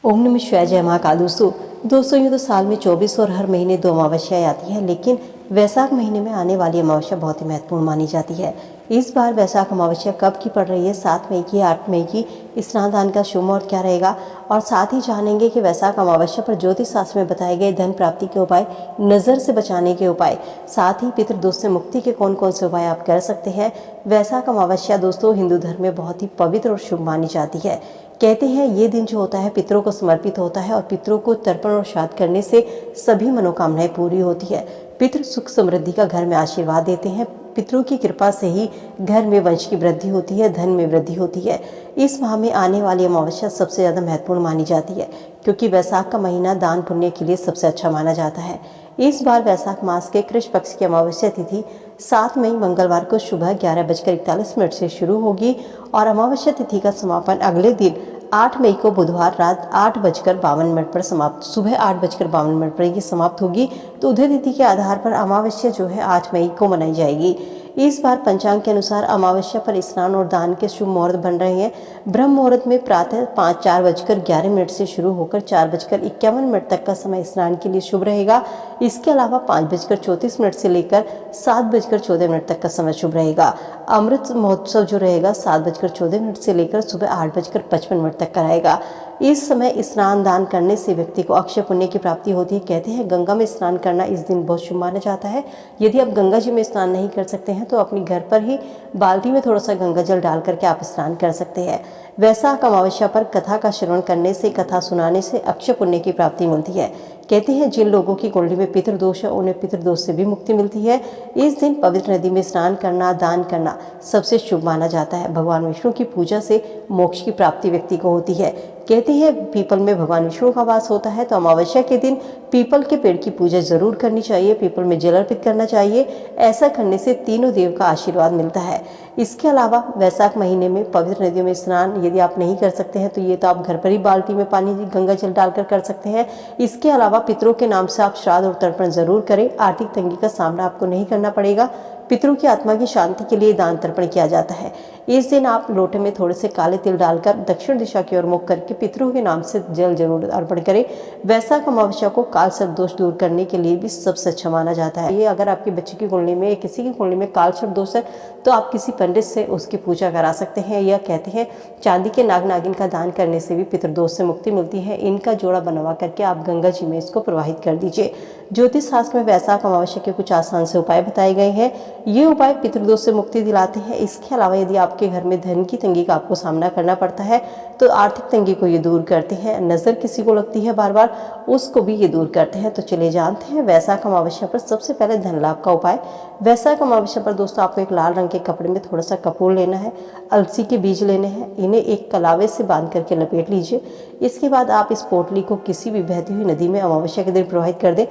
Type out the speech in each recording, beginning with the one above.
ओम नमः शिवाय। जय महाकाल। दोस्तों यूँ तो साल में 24 और हर महीने 2 अमावस्याएँ आती हैं, लेकिन वैशाख महीने में आने वाली अमावस्या बहुत ही महत्वपूर्ण मानी जाती है। इस बार वैशाख अमावस्या कब की पड़ रही है, 7 मई की, 8 मई की, स्नान दान का शुभ मुहूर्त क्या रहेगा, और साथ ही जानेंगे कि वैशाख अमावस्या पर ज्योतिष शास्त्र में बताए गए धन प्राप्ति के उपाय, नज़र से बचाने के उपाय, साथ ही पितृदोष से मुक्ति के कौन कौन से उपाय आप कर सकते हैं। वैशाख अमावस्या दोस्तों हिंदू धर्म में बहुत ही पवित्र और शुभ मानी जाती है। कहते हैं ये दिन जो होता है पितरों को समर्पित होता है और पितरों को तर्पण और श्राद्ध करने से सभी मनोकामनाएं पूरी होती है। पितृ सुख समृद्धि का घर में आशीर्वाद देते हैं। पितरों की कृपा से ही घर में वंश की वृद्धि होती है, धन में वृद्धि होती है। इस माह में आने वाली अमावस्या सबसे ज़्यादा महत्वपूर्ण मानी जाती है, क्योंकि वैशाख का महीना दान पुण्य के लिए सबसे अच्छा माना जाता है। इस बार वैशाख मास के कृष्ण पक्ष की अमावस्या तिथि 7 मई मंगलवार को सुबह 11:41 से शुरू होगी और अमावस्या तिथि का समापन अगले दिन 8 मई को बुधवार रात 8:52 पर समाप्त, सुबह 8:52 पर ये समाप्त होगी। तो उदय तिथि के आधार पर अमावस्या जो है 8 मई को मनाई जाएगी। इस बार पंचांग के अनुसार अमावस्या पर स्नान और दान के शुभ मुहूर्त बन रहे हैं। ब्रह्म मुहूर्त में प्रातः 4:11 से शुरू होकर 4:51 तक का समय स्नान के लिए शुभ रहेगा। इसके अलावा 5:34 से लेकर 7:14 तक का समय शुभ रहेगा। अमृत महोत्सव जो रहेगा 7:14 से लेकर सुबह 8:55 तक का रहेगा। इस समय स्नान दान करने से व्यक्ति को अक्षय पुण्य की प्राप्ति होती है। कहते हैं गंगा में स्नान करना इस दिन बहुत शुभ माना जाता है। यदि आप गंगा जी में स्नान नहीं कर सकते हैं तो अपने घर पर ही बाल्टी में थोड़ा सा गंगा जल डाल करके आप स्नान कर सकते हैं। वैशाख अमावस्या पर कथा का श्रवण करने से, कथा सुनाने से अक्षय पुण्य की प्राप्ति मिलती है। कहते हैं जिन लोगों की कुंडली में पितृदोष है उन्हें पितृदोष से भी मुक्ति मिलती है। इस दिन पवित्र नदी में स्नान करना, दान करना सबसे शुभ माना जाता है। भगवान विष्णु की पूजा से मोक्ष की प्राप्ति व्यक्ति को होती है। कहते हैं पीपल में भगवान विष्णु का वास होता है, तो अमावस्या के दिन पीपल के पेड़ की पूजा जरूर करनी चाहिए, पीपल में जल अर्पित करना चाहिए। ऐसा करने से तीनों देव का आशीर्वाद मिलता है। इसके अलावा वैशाख महीने में पवित्र नदियों में स्नान यदि आप नहीं कर सकते हैं तो ये तो आप घर पर ही बाल्टी में पानी गंगा जल डालकर कर सकते हैं। इसके अलावा पितरों के नाम से आप श्राद्ध और तर्पण जरूर करें। आर्थिक तंगी का सामना आपको नहीं करना पड़ेगा। पितरों की आत्मा की शांति के लिए दान तर्पण किया जाता है। इस दिन आप लोटे में थोड़े से काले तिल डालकर दक्षिण दिशा की ओर मुख करके पितरों के नाम से जल जरूर अर्पण करें। वैशाख अमावस्या को काल सर्प दोष दूर करने के लिए भी सबसे अच्छा माना जाता है। ये अगर आपके बच्चे की कुंडली में, किसी की कुंडली में काल सर्प दोष है तो आप किसी पंडित से उसकी पूजा करा सकते हैं। या कहते हैं चांदी के नाग नागिन का दान करने से भी पितृदोष से मुक्ति मिलती है। इनका जोड़ा बनवा करके आप गंगा जी में इसको प्रवाहित कर दीजिए। ज्योतिष शास्त्र में वैशाख अमावस्या के कुछ आसान से उपाय बताए गए हैं। ये उपाय पितृदोष से मुक्ति दिलाते हैं। इसके अलावा यदि आपके घर में धन की तंगी का आपको सामना करना पड़ता है तो आर्थिक तंगी को ये दूर करते हैं। नज़र किसी को लगती है बार बार, उसको भी ये दूर करते हैं। तो चलिए जानते हैं वैशाख अमावस्या पर सबसे पहले धन लाभ का उपाय। वैशाख अमावस्या पर दोस्तों आपको एक लाल रंग के कपड़े में थोड़ा सा कपूर लेना है, अलसी के बीज लेने हैं, इन्हें एक कलावे से बांध करके लपेट लीजिए। इसके बाद आप इस पोटली को किसी भी बहती हुई नदी में अमावस्या के दिन प्रवाहित कर दें।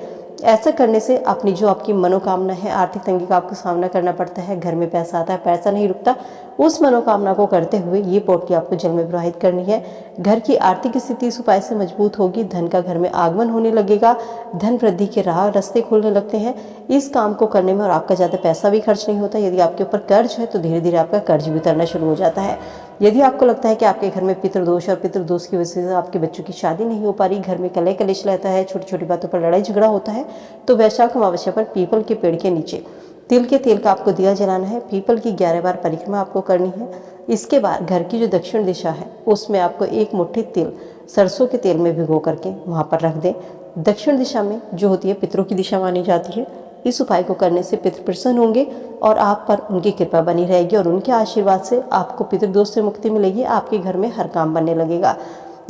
ऐसा करने से अपनी जो आपकी मनोकामना है, आर्थिक तंगी का आपको सामना करना पड़ता है, घर में पैसा आता है, पैसा नहीं रुकता, उस मनोकामना को करते हुए ये पोटली आपको जल में प्रवाहित करनी है। घर की आर्थिक स्थिति इस उपाय से मजबूत होगी, धन का घर में आगमन होने लगेगा, धन वृद्धि के राह रास्ते खुलने लगते हैं। इस काम को करने में और आपका ज़्यादा पैसा भी खर्च नहीं होता। यदि आपके ऊपर कर्ज है तो धीरे धीरे आपका कर्ज भी उतरना शुरू हो जाता है। यदि आपको लगता है कि आपके घर में पितृदोष और पितृदोष की वजह से आपके बच्चों की शादी नहीं हो पा रही, घर में कलह कलेश रहता है, छोटी छोटी बातों पर लड़ाई झगड़ा होता है, तो वैशाख अमावस्या पर पीपल के पेड़ के नीचे तिल के तेल का आपको दिया जलाना है। पीपल की 11 बार परिक्रमा आपको करनी है। इसके बाद घर की जो दक्षिण दिशा है उसमें आपको एक मुट्ठी तिल सरसों के तेल में भिगो करके वहाँ पर रख दें। दक्षिण दिशा में जो होती है पितरों की दिशा मानी जाती है। इस उपाय को करने से पितृ प्रसन्न होंगे और आप पर उनकी कृपा बनी रहेगी और उनके आशीर्वाद से आपको पितृदोष से मुक्ति मिलेगी। आपके घर में हर काम बनने लगेगा।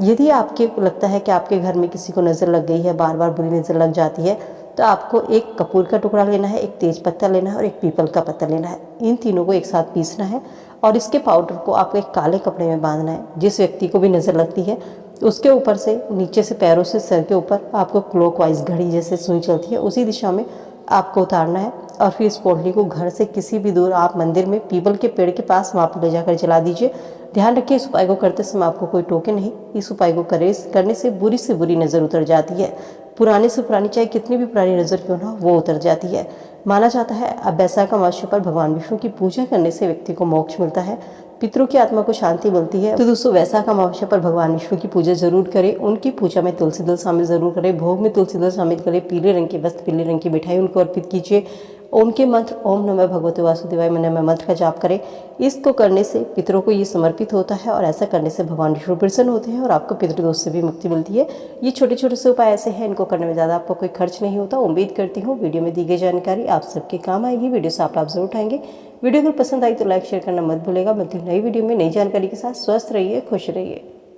यदि आपके लगता है कि आपके घर में किसी को नज़र लग गई है, बार बार बुरी नज़र लग जाती है, तो आपको एक कपूर का टुकड़ा लेना है, एक तेज पत्ता लेना है और एक पीपल का पत्ता लेना है। इन तीनों को एक साथ पीसना है और इसके पाउडर को आपको एक काले कपड़े में बांधना है। जिस व्यक्ति को भी नज़र लगती है उसके ऊपर से, नीचे से पैरों से सर के ऊपर आपको क्लॉकवाइज घड़ी जैसे सुई चलती है उसी दिशा में आपको उतारना है और फिर इस पोटली को घर से किसी भी दूर आप मंदिर में पीपल के पेड़ के पास वहाँ पर ले जाकर जला दीजिए। ध्यान रखिए इस उपाय को करते समय आपको कोई टोके नहीं। इस उपाय को करने से बुरी से बुरी नज़र उतर जाती है। पुराने से पुरानी, चाहे कितनी भी पुरानी नज़र क्यों ना हो, वो उतर जाती है। माना जाता है अब वैशाख अमावस्या पर भगवान विष्णु की पूजा करने से व्यक्ति को मोक्ष मिलता है। पितरों की आत्मा को शांति मिलती है। तो दोस्तों वैशाख अमावस्या पर भगवान विष्णु की पूजा जरूर करें, उनकी पूजा में तुलसी दल शामिल जरूर करें, भोग में तुलसी दल शामिल करें, पीले रंग के वस्त्र, पीले रंग की मिठाई उनको अर्पित कीजिए, उनके मंत्र ओम नमः भगवते वासुदेवाय नमः मंत्र का जाप करें। इसको करने से पितरों को ये समर्पित होता है और ऐसा करने से भगवान विष्णु प्रसन्न होते हैं और आपको पितृदोष से भी मुक्ति मिलती है। ये छोटे छोटे से उपाय ऐसे हैं, इनको करने में ज़्यादा आपको कोई खर्च नहीं होता। उम्मीद करती हूँ वीडियो में दी गई जानकारी आप सबके काम आएगी। वीडियो से आप जरूर उठाएंगे। वीडियो अगर पसंद आई तो लाइक शेयर करना मत भूलेगा। मिलती हूँ नई वीडियो में नई जानकारी के साथ। स्वस्थ रहिए, खुश रहिए।